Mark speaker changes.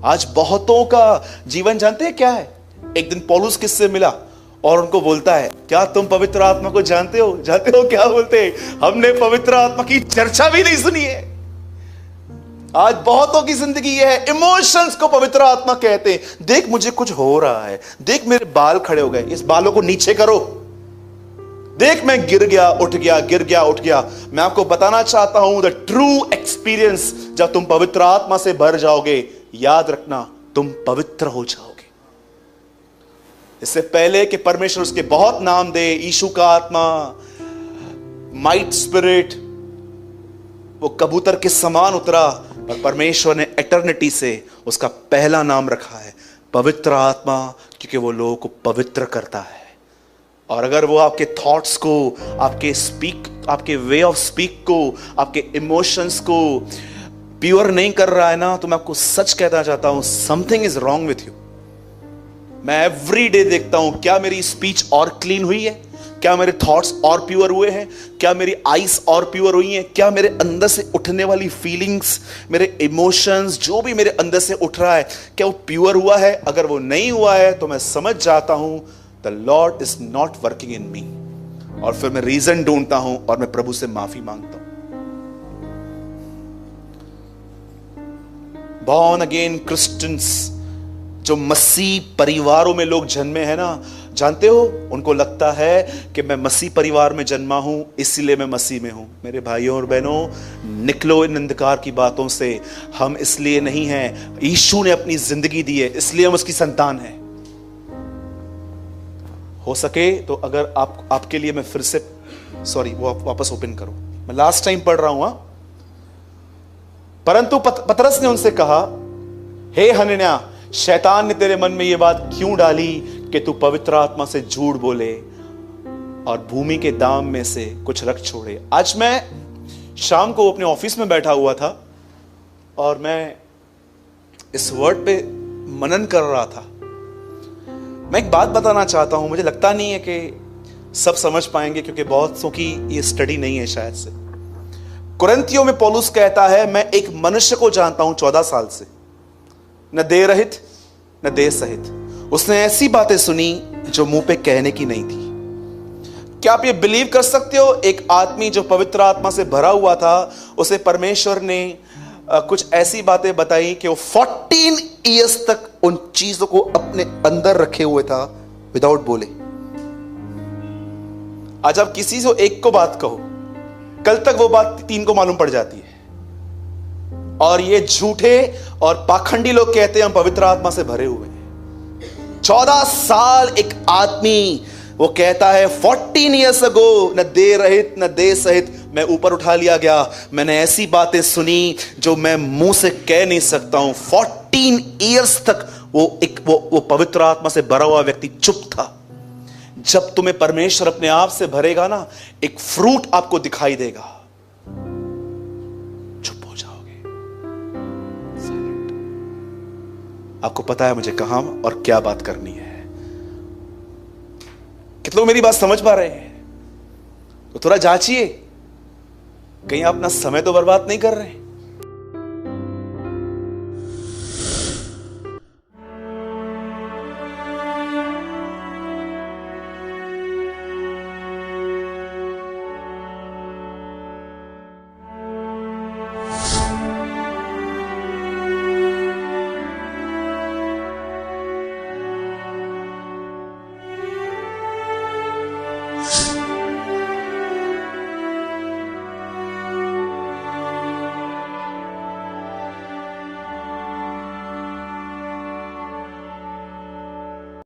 Speaker 1: आज बहुतों का जीवन जानते हैं क्या है? एक दिन पौलुस किससे मिला और उनको बोलता है, क्या तुम पवित्र आत्मा को जानते हो? जानते हो क्या बोलते हैं? हमने पवित्र आत्मा की चर्चा भी नहीं सुनी है। आज बहुतों की जिंदगी यह है, इमोशंस को पवित्र आत्मा कहते हैं। देख मुझे कुछ हो रहा है, देख मेरे बाल खड़े हो गए, इस बालों को नीचे करो, देख मैं गिर गया उठ गया, गिर गया उठ गया। मैं आपको बताना चाहता हूं, द ट्रू एक्सपीरियंस, जब तुम पवित्र आत्मा से भर जाओगे, याद रखना तुम पवित्र हो जाओगे। इससे पहले कि परमेश्वर उसके बहुत नाम दे, यीशु का आत्मा, माइट स्पिरिट, वो कबूतर के समान उतरा, पर परमेश्वर ने एटर्निटी से उसका पहला नाम रखा है पवित्र आत्मा, क्योंकि वो लोगों को पवित्र करता है। और अगर वो आपके थॉट्स को, आपके वे ऑफ स्पीक को, आपके इमोशंस को प्योर नहीं कर रहा है ना, तो मैं आपको सच कहना चाहता हूं, something is wrong with you. मैं एवरी डे देखता हूं, क्या मेरी स्पीच और क्लीन हुई है? क्या मेरे थॉट्स और प्योर हुए हैं? क्या मेरी आईज और प्योर हुई हैं? क्या मेरे अंदर से उठने वाली फीलिंग्स, मेरे इमोशंस, जो भी मेरे अंदर से उठ रहा है, क्या वो प्योर हुआ है? अगर वो नहीं हुआ है तो मैं समझ जाता हूं the Lord is not working in me, और फिर मैं रीजन ढूंढता हूं और मैं प्रभु से माफी मांगता हूं। बॉर्न अगेन क्रिश्चियंस, जो मसीह परिवारों में लोग जन्मे हैं ना, जानते हो, उनको लगता है कि मैं मसीह परिवार में जन्मा हूं इसलिए मैं मसीह में हूं। मेरे भाइयों और बहनों, निकलो इन अंधकार की बातों से। हम इसलिए नहीं हैं, यीशु ने अपनी जिंदगी दी है इसलिए हम उसकी संतान हैं। हो सके तो अगर आपके लिए मैं फिर से, वो आप वापस ओपन करो, मैं लास्ट टाइम पढ़ रहा हूं। परंतु पतरस ने उनसे कहा, हे हनन्याह, शैतान ने तेरे मन में यह बात क्यों डाली कि तू पवित्र आत्मा से झूठ बोले और भूमि के दाम में से कुछ रख छोड़े? आज मैं शाम को अपने ऑफिस में बैठा हुआ था और मैं इस वर्ड पे मनन कर रहा था। मैं एक बात बताना चाहता हूं, मुझे लगता नहीं है कि सब समझ पाएंगे, क्योंकि बहुत सौ की ये स्टडी नहीं है शायद से। कुरिन्थियों में पौलुस कहता है, मैं एक मनुष्य को जानता हूं 14 साल से, न देह रहित न देह सहित। उसने ऐसी बातें सुनी जो मुंह पे कहने की नहीं थी। क्या आप ये बिलीव कर सकते हो? एक आदमी जो पवित्र आत्मा से भरा हुआ था, उसे परमेश्वर ने कुछ ऐसी बातें बताई कि वो 14 इयर्स तक उन चीजों को अपने अंदर रखे हुए था विदाउट बोले। आज आप किसी से एक को बात कहो, कल तक वो बात 3 को मालूम पड़ जाती है। और ये झूठे और पाखंडी लोग कहते हैं हम पवित्र आत्मा से भरे हुए हैं। 14 साल एक आदमी वो कहता है 14 ईयर्स अगो, न देह रहित न देह सहित मैं ऊपर उठा लिया गया। मैंने ऐसी बातें सुनी जो मैं मुंह से कह नहीं सकता हूं। 14 ईयर्स तक वो पवित्र आत्मा से भरा हुआ व्यक्ति चुप था। जब तुम्हें परमेश्वर अपने आप से भरेगा ना, एक फ्रूट आपको दिखाई देगा, चुप हो जाओगे। आपको पता है मुझे कहां और क्या बात करनी है। कितने लोग मेरी बात समझ पा रहे हैं? तो थोड़ा जांचिए, कहीं आप अपना समय तो बर्बाद नहीं कर रहे हैं।